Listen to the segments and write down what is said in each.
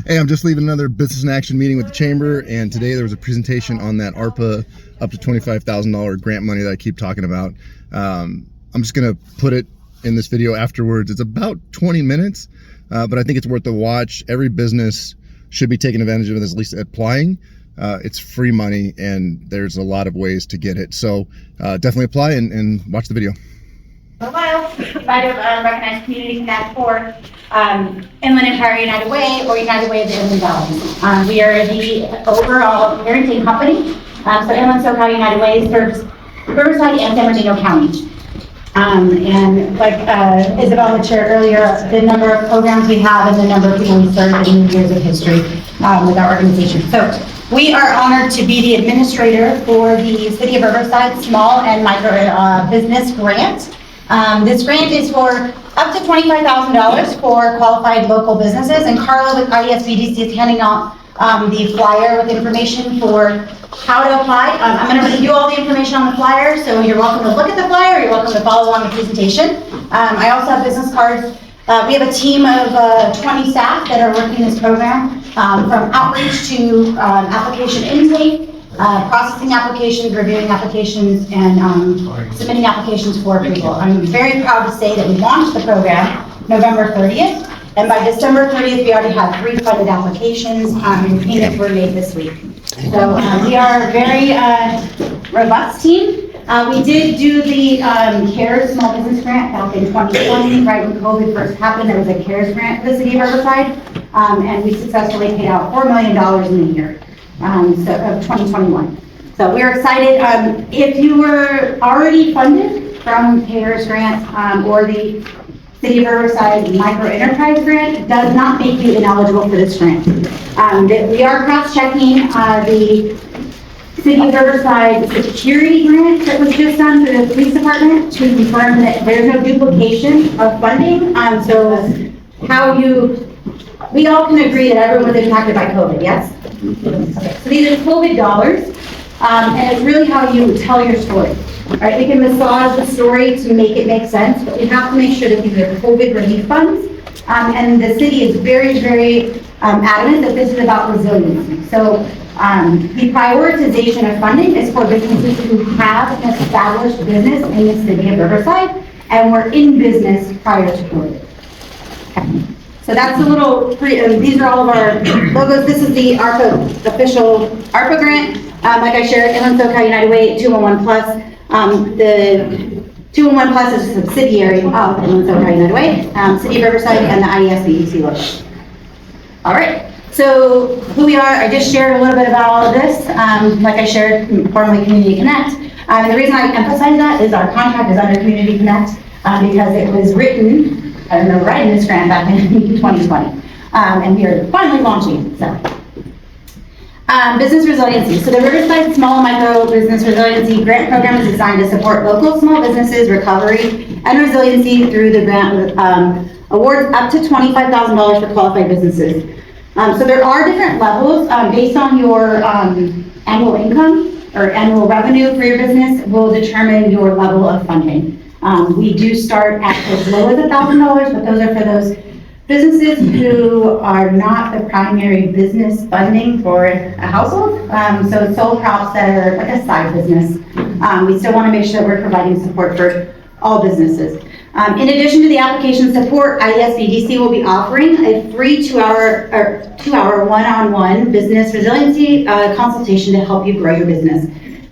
Hey, I'm just leaving another business in action meeting with the chamber, and today there was a presentation on that ARPA up to $25,000 grant money that I keep talking about. I'm just going to put it in this video afterwards. It's about 20 minutes, but I think it's worth the watch. Every business should be taking advantage of it, at least applying. It's free money, and there's a lot of ways to get it. So definitely apply and watch the video. For a while, you might have recognized Community Connect for Inland Empire United Way or United Way of the Inland Valley. We are the overall parenting company. So Inland SoCal United Way serves Riverside and San Bernardino County. And like Isabel had shared earlier, the number of programs we have and the number of people we serve in years of history with our organization. So we are honored to be the administrator for the City of Riverside Small and Micro Business Grant. This grant is for up to $25,000 for qualified local businesses, and Carla with IESBDC is handing out the flyer with information for how to apply. I'm going to review all the information on the flyer, so you're welcome to look at the flyer, you're welcome to follow along the presentation. I also have business cards. We have a team of 20 staff that are working this program, from outreach to application intake, processing applications, reviewing applications, and submitting applications for approval. I'm very proud to say that we launched the program November 30th, and by December 30th, we already had 3 funded applications, and payments were made this week. So we are a very robust team. We did do the CARES Small Business Grant back in 2020, right when COVID first happened. There was a CARES grant for the City of Riverside, and we successfully paid out $4 million in a year. Of 2021. So we're excited. If you were already funded from CARES grant or the City of Riverside Micro Enterprise Grant, it does not make you ineligible for this grant. We are cross-checking the City of Riverside security grant that was just done for the police department to confirm that there's no duplication of funding. We all can agree that everyone was impacted by COVID, yes? Okay. So these are COVID dollars, and it's really how you tell your story. All right, we can massage the story to make it make sense, but we have to make sure that these are COVID relief funds. And the city is very, very adamant that this is about resiliency. So the prioritization of funding is for businesses who have an established business in the City of Riverside and were in business prior to COVID. Okay. So that's a little, these are all of our logos. This is the ARPA, official ARPA grant. Like I shared, Inland SoCal United Way 211 Plus. The 211 Plus is a subsidiary of Inland SoCal United Way, City of Riverside, and the IESBDC logo. All right, so who we are, I just shared a little bit about all of this. Like I shared, formerly Community Connect. And the reason I emphasize that is our contract is under Community Connect because it was written, I remember writing this grant back in 2020, and we are finally launching. So, business resiliency. So the Riverside Small and Micro Business Resiliency Grant Program is designed to support local small businesses recovery and resiliency through the grant awards up to $25,000 for qualified businesses. So there are different levels based on your annual income or annual revenue for your business will determine your level of funding. We do start at as low as $1,000, but those are for those businesses who are not the primary business funding for a household. So sole props that are like a side business. We still want to make sure that we're providing support for all businesses. In addition to the application support, IESBDC will be offering a free 2-hour one-on-one business resiliency consultation to help you grow your business.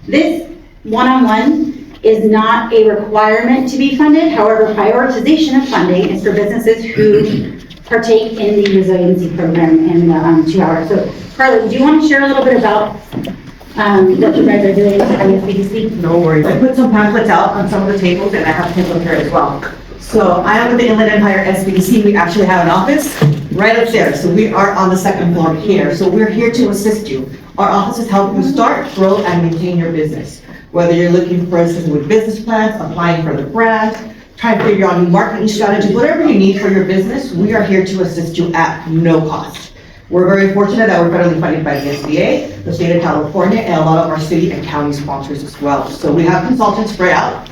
This one-on-one is not a requirement to be funded. However, prioritization of funding is for businesses who partake in the resiliency program in 2 hours. So, Carla, do you want to share a little bit about what you guys are doing at IESBDC? No worries. I put some pamphlets out on some of the tables, and I have pamphlets here as well. So I am with the Inland Empire SBDC. We actually have an office right upstairs. So we are on the 2nd floor here. So we're here to assist you. Our office is helping you start, grow, and maintain your business. Whether you're looking for assistance with business plans, applying for the grant, trying to figure out new marketing strategies, whatever you need for your business, we are here to assist you at no cost. We're very fortunate that we're federally funded by the SBA, the state of California, and a lot of our city and county sponsors as well. So we have consultants spread out.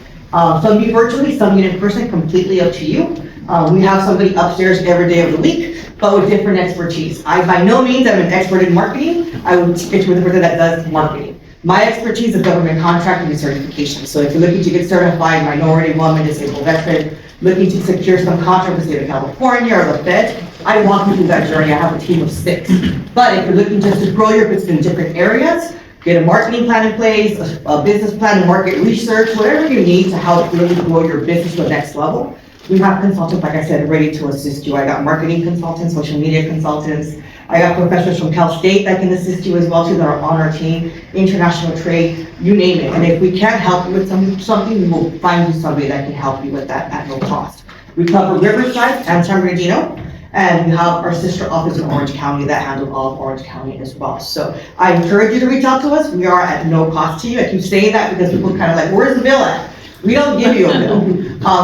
Some meet virtually, some meet in person, completely up to you. We have somebody upstairs every day of the week, but with different expertise. I, by no means, am an expert in marketing. I would get with a person that does marketing. My expertise is government contracting and certification. So if you're looking to get certified, minority, woman, disabled veteran, looking to secure some contract with the state of California or the Fed, I walk you through that journey. I have a team of 6. But if you're looking just to grow your business in different areas, get a marketing plan in place, a business plan and market research, whatever you need to help really grow your business to the next level. We have consultants, like I said, ready to assist you. I got marketing consultants, social media consultants. I got professionals from Cal State that can assist you as well too, that are on our team, international trade, you name it. And if we can't help you with something, we will find you somebody that can help you with that at no cost. We cover Riverside and San Bernardino, and we have our sister office in Orange County that handles all of Orange County as well. So I encourage you to reach out to us. We are at no cost to you. I keep saying that because people kind of like, where's the bill at? We don't give you a bill.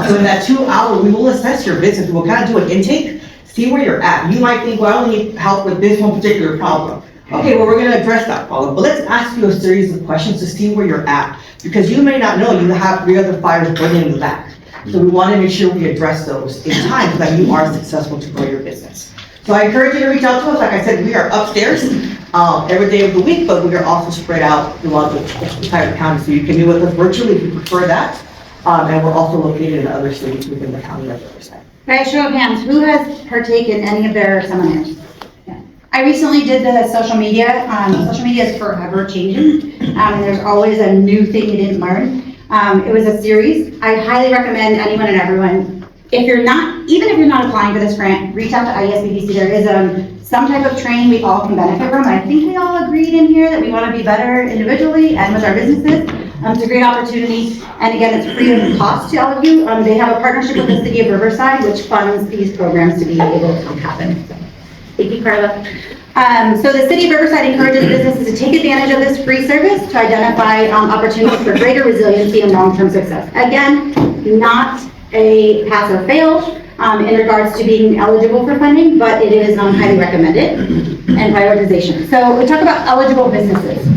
So in that 2 hour, we will assess your business. We'll kind of do an intake, see where you're at. You might think, well, I only need help with this one particular problem. Okay, well, we're gonna address that problem, but let's ask you a series of questions to see where you're at, because you may not know you have 3 other fires burning in the back. So we wanna make sure we address those in time so that you are successful to grow your business. So I encourage you to reach out to us. Like I said, we are upstairs every day of the week, but we are also spread out throughout the entire county. So you can meet with us virtually if you prefer that. And we're also located in other cities within the county of Riverside. By a show of hands, who has partaken in any of their seminars? Yeah. I recently did the social media. Social media is forever changing. And there's always a new thing you didn't learn. It was a series. I highly recommend anyone and everyone, if you're not, even if you're not applying for this grant, reach out to IESBDC. There is some type of training we all can benefit from. I think we all agreed in here that we want to be better individually and with our businesses. It's a great opportunity, and again, it's free of cost to all of you. They have a partnership with the city of Riverside, which funds these programs to be able to happen. Thank you, Carla. So the city of Riverside encourages businesses to take advantage of this free service to identify opportunities for greater resiliency and long-term success. Again, not a pass or fail in regards to being eligible for funding, but it is highly recommended and prioritization. So we talk about eligible businesses.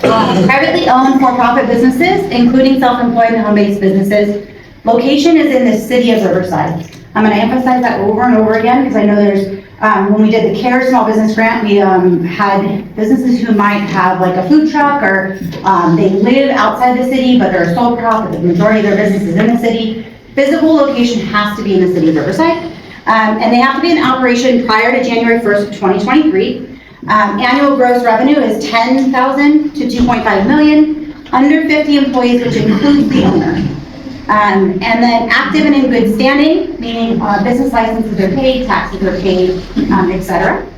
Privately owned for-profit businesses, including self-employed and home-based businesses. Location is in the city of Riverside. I'm going to emphasize that over and over again because I know there's, when we did the CARE Small Business Grant, we had businesses who might have like a food truck or they live outside the city, but they're a sole prop, the majority of their business is in the city. Physical location has to be in the city of Riverside. And they have to be in operation prior to January 1st of 2023. Annual gross revenue is $10,000 to $2.5 million, under 50 employees, which includes the owner. And then active and in good standing, meaning business licenses are paid, taxes are paid, etc.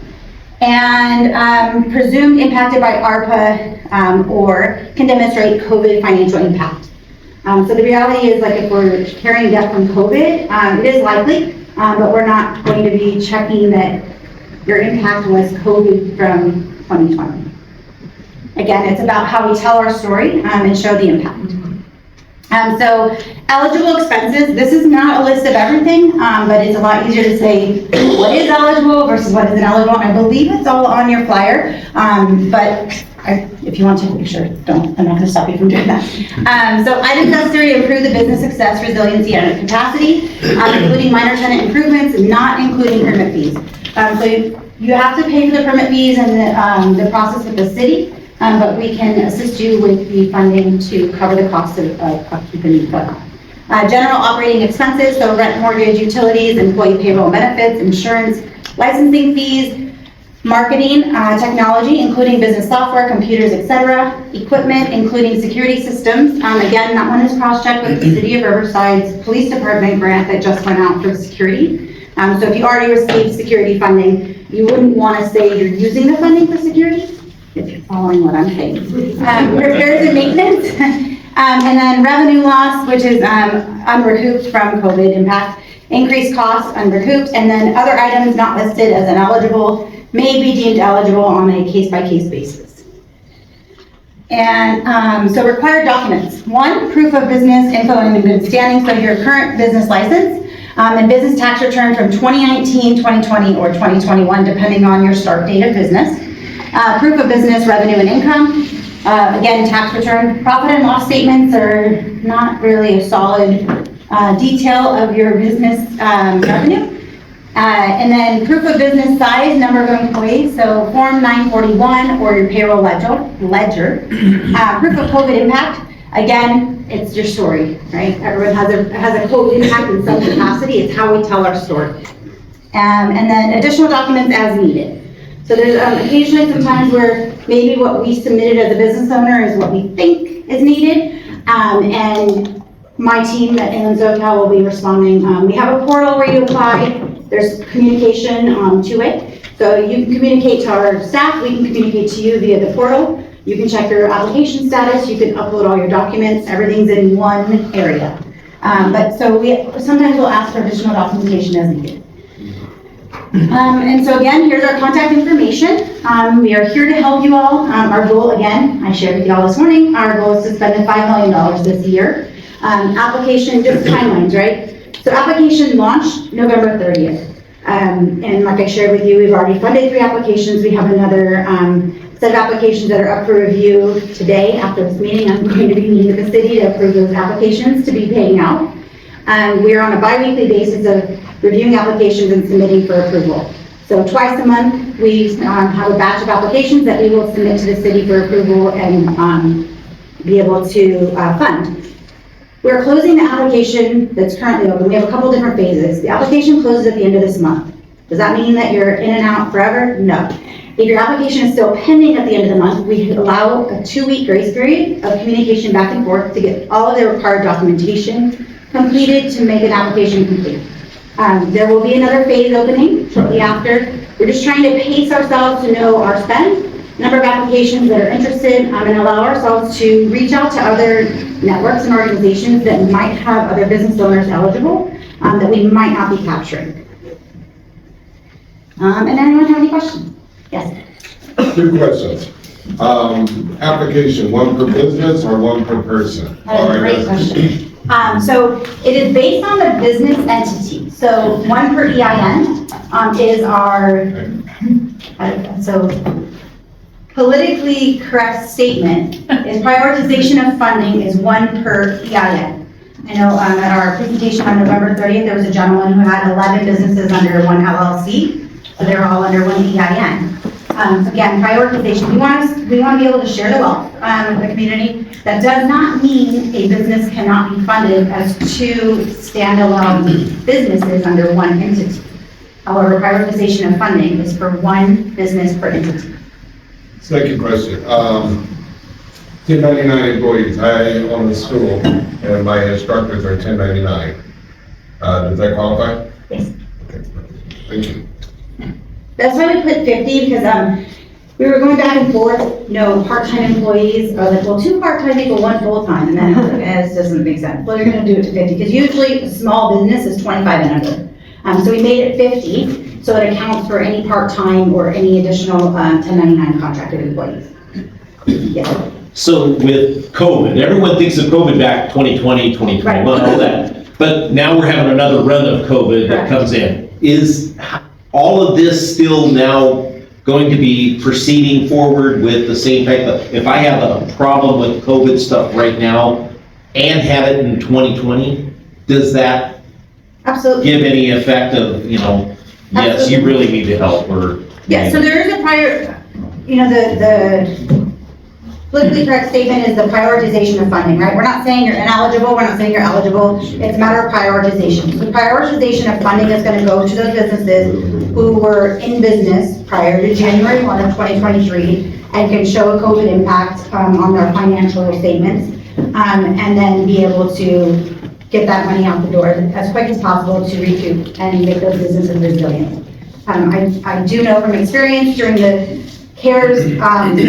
And presumed impacted by ARPA or can demonstrate COVID financial impact. So the reality is, like, if we're carrying debt from COVID, it is likely, but we're not going to be checking that your impact was COVID from 2020. Again, it's about how we tell our story and show the impact. So eligible expenses, this is not a list of everything, but it's a lot easier to say what is eligible versus what isn't eligible. I believe it's all on your flyer, but if you want to, make sure, don't. I'm not going to stop you from doing that. So items necessary to improve the business success, resiliency, and capacity, including minor tenant improvements, not including permit fees. So you have to pay for the permit fees and the process with the city, but we can assist you with the funding to cover the cost of keeping the general operating expenses, so rent, mortgage, utilities, employee payroll, benefits, insurance, licensing fees, marketing, technology, including business software, computers, etc., equipment, including security systems. Again, that one is cross-checked with the City of Riverside's Police Department grant that just went out for security. So if you already received security funding, you wouldn't want to say you're using the funding for security, if you're following what I'm saying. Repairs and maintenance, and then revenue loss, which is unrecouped from COVID impact, increased costs unrecouped, and then other items not listed as ineligible may be deemed eligible on a case-by-case basis. And so required documents. 1, proof of business info and in good standing, so your current business license, and business tax return from 2019, 2020, or 2021, depending on your start date of business. Proof of business revenue and income. Again, tax return. Profit and loss statements are not really a solid detail of your business revenue. And then proof of business size, number of employees, so Form 941 or your payroll ledger. Proof of COVID impact, again, it's your story, right? Everyone has a COVID impact in some capacity. It's how we tell our story. And then additional documents as needed. So there's occasionally sometimes where maybe what we submitted as a business owner is what we think is needed. And my team at Inland SoCal will be responding. We have a portal where you apply. There's communication two-way. So you can communicate to our staff, we can communicate to you via the portal. You can check your application status, you can upload all your documents, everything's in one area. But so sometimes we'll ask for additional documentation as needed. And so again, here's our contact information. We are here to help you all. Our goal, again, I shared with you all this morning, our goal is to spend $5 million this year. Application, just timelines, right? So application launched November 30th. And like I shared with you, we've already funded 3 applications. We have another set of applications that are up for review today. After this meeting, I'm going to be meeting with the city to approve those applications to be paying out. We're on a bi-weekly basis of reviewing applications and submitting for approval. So twice a month, we have a batch of applications that we will submit to the city for approval and be able to fund. We're closing the application that's currently open. We have a couple different phases. The application closes at the end of this month. Does that mean that you're in and out forever? No. If your application is still pending at the end of the month, we allow a 2-week grace period of communication back and forth to get all of the required documentation completed to make an application complete. There will be another phase opening shortly after. We're just trying to pace ourselves to know our spend, number of applications that are interested, and allow ourselves to reach out to other networks and organizations that might have other business owners eligible that we might not be capturing. And anyone have any questions? Yes. 2 questions. Application, 1 per business or 1 per person? That is a great question. So it is based on the business entity. So 1 per EIN is our, so politically correct statement is prioritization of funding is 1 per EIN. I know at our presentation on November 30th, there was a gentleman who had 11 businesses under 1 LLC. So they're all under 1 EIN. Again, prioritization. We want to be able to share the wealth with the community. That does not mean a business cannot be funded as 2 standalone businesses under 1 entity. However, prioritization of funding is for 1 business per entity. Second question. 1099 employees. I own a school and my instructors are 1099. Does that qualify? Yes. Okay. Thank you. That's why we put 50 because we were going back and forth, part-time employees are like, well, 2 part-time equal 1 full-time, and then it doesn't make sense. Well, you're going to do it to 50 because usually a small business is 25 and under. So we made it 50, so it accounts for any part-time or any additional 1099 contracted employees. Yeah. So with COVID, everyone thinks of COVID back 2020, 2021, all that. But now we're having another run of COVID that comes in. Is all of this still now going to be proceeding forward with the same type of, if I have a problem with COVID stuff right now and have it in 2020, does that Absolutely. give any effect of, yes, Absolutely. you really need to help, or? Yeah, so there is a the politically correct statement is the prioritization of funding, right? We're not saying you're ineligible, we're not saying you're eligible, it's a matter of prioritization. So prioritization of funding is going to go to those businesses who were in business prior to January 1 of 2023 and can show a COVID impact on their financial statements, and then be able to get that money out the door as quick as possible to recoup and make those businesses resilient. I do know from experience during the CARES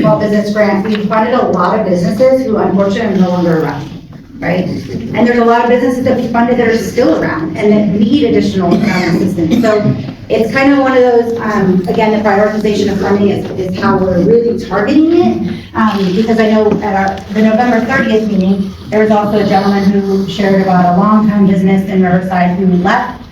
small business grant, we funded a lot of businesses who unfortunately are no longer around, right? And there's a lot of businesses that we funded that are still around and that need additional assistance. So it's kind of one of those, again, the prioritization of funding is how we're really targeting it. Because I know at the November 30th meeting, there was also a gentleman who shared about a long-time business in Riverside who left.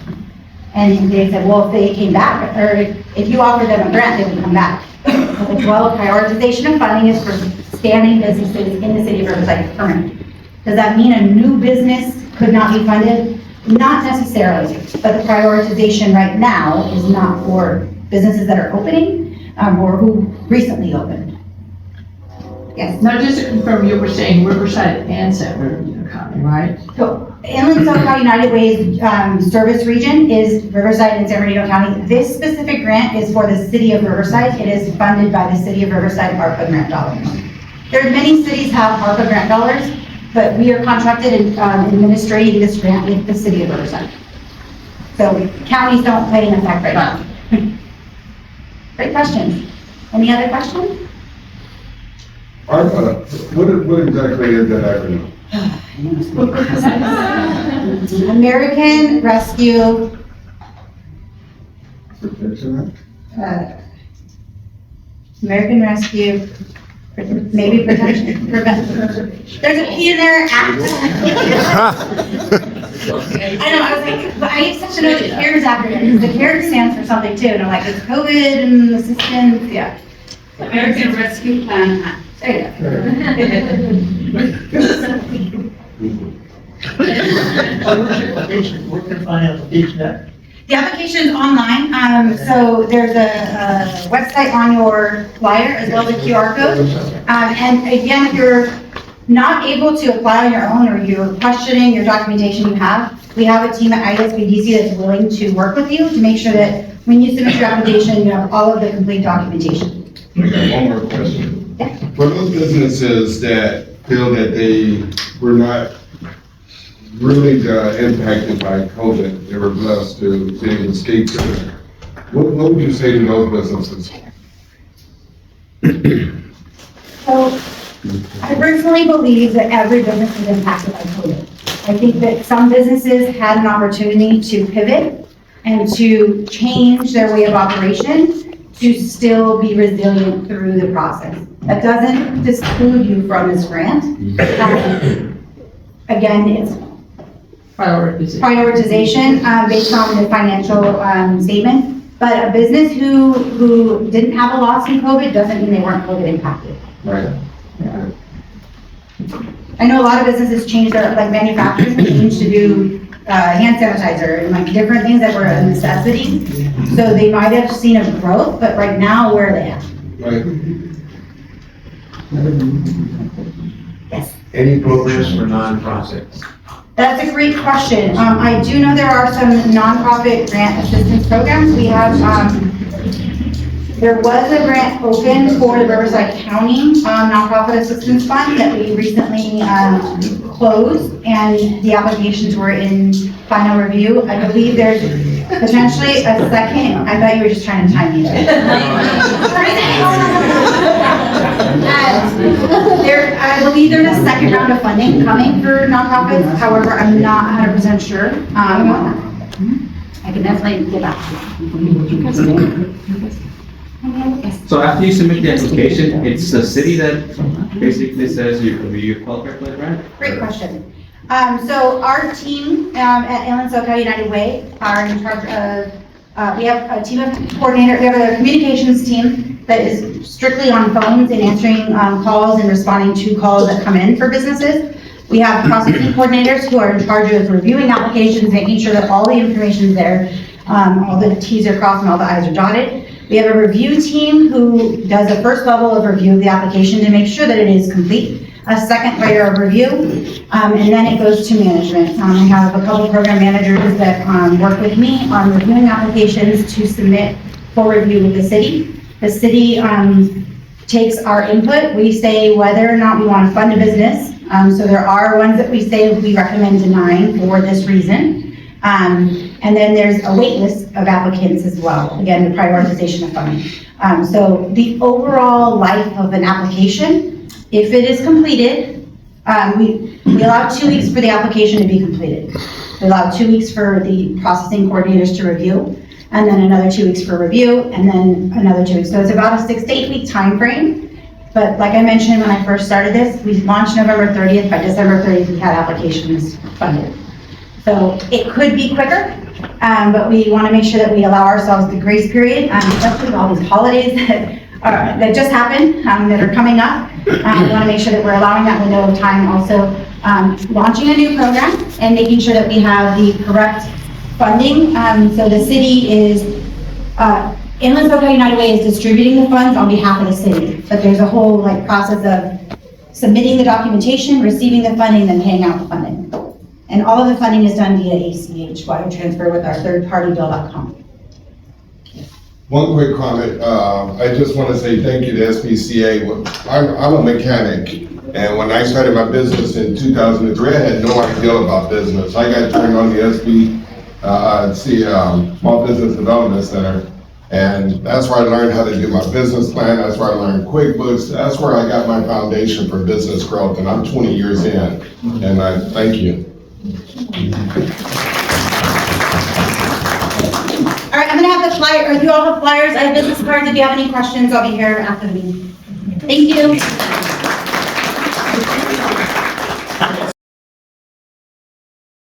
And they said, well, if they came back, or if you offered them a grant, they would come back. Well, prioritization of funding is for standing businesses in the city of Riverside permanent. Does that mean a new business could not be funded? Not necessarily, but the prioritization right now is not for businesses that are opening, or who recently opened. Yes. Now, just to confirm, you were saying Riverside and San Bernardino County, right? So Inland SoCal United Way's service region is Riverside and San Bernardino County. This specific grant is for the city of Riverside. It is funded by the city of Riverside ARPA grant dollars. There are many cities have ARPA grant dollars, but we are contracted in administrating this grant with the city of Riverside. So counties don't play in effect right now. Great questions. Any other questions? ARPA, what exactly is that acronym? American Rescue, Protection American Rescue, maybe protection, prevent. There's a P in there. I know, I was like, but I used to know the CARES acronym. The CARES stands for something too, and I'm like, it's COVID and assistance, yeah. American Rescue Plan. There you Where can I find application at? The application's online, so there's a website on your flyer as well as a QR code. And again, if you're not able to apply on your own or you're questioning your documentation you have, we have a team at ISBDC that's willing to work with you to make sure that when you submit your application, you have all of the complete documentation. I got one more question. Yeah. For those businesses that feel that they were not really impacted by COVID, they were blessed to escape it, what would you say to those businesses? So I personally believe that every business is impacted by COVID. I think that some businesses had an opportunity to pivot and to change their way of operation to still be resilient through the process. That doesn't exclude you from this grant. Again, it's prioritization based on the financial statement. But a business who didn't have a loss in COVID doesn't mean they weren't COVID impacted. Right. I know a lot of businesses changed their, like manufacturing changed to do hand sanitizer and like different things that were a necessity. So they might have seen a growth, but right now, where are they at? Right. Yes. Any programs for nonprofits? That's a great question. I do know there are some nonprofit grant assistance programs. We have, there was a grant open for the Riverside County Nonprofit Assistance Fund that we recently closed, and the applications were in final review. I believe there's potentially a second, I thought you were just trying to time me there. I believe there's a second round of funding coming for nonprofits, however, I'm not 100% sure on that. I can definitely get back to you. So after you submit the application, it's the city that basically says you qualify for the grant? Great question. So our team at Inland SoCal United Way are in charge of, we have a team of coordinators, we have a communications team that is strictly on phones and answering calls and responding to calls that come in for businesses. We have processing coordinators who are in charge of reviewing applications, making sure that all the information is there, all the T's are crossed and all the I's are dotted. We have a review team who does a first level of review of the application to make sure that it is complete. A second layer of review, and then it goes to management. I have a couple program managers that work with me on reviewing applications to submit for review with the city. The city takes our input. We say whether or not we want to fund a business. So there are ones that we say we recommend denying for this reason. And then there's a wait list of applicants as well. Again, the prioritization of funding. So the overall life of an application, if it is completed, we allow 2 weeks for the application to be completed. We allow 2 weeks for the processing coordinators to review, and then another 2 weeks for review, and then another 2 weeks. So it's about a 6 to 8 week time frame. But like I mentioned when I first started this, we launched November 30th. By December 30th, we had applications funded. So it could be quicker, but we want to make sure that we allow ourselves the grace period, especially with all these holidays that that just happened, that are coming up. We want to make sure that we're allowing that window of time, also launching a new program and making sure that we have the correct funding. So the city is, Inland SoCal United Way is distributing the funds on behalf of the city, but there's a whole like process of submitting the documentation, receiving the funding, then paying out the funding. And all of the funding is done via ACH, wire transfer with our third-party bill.com. One quick comment, I just want to say thank you to SPCA. I'm a mechanic, and when I started my business in 2003, I had no idea about business. I got turned on the Small Business Development Center, and that's where I learned how to do my business plan. That's where I learned QuickBooks. That's where I got my foundation for business growth, and I'm 20 years in, and I thank you. All right, I'm gonna have the flyer, or do you all have flyers? I have business cards. If you have any questions, I'll be here after the meeting. Thank you.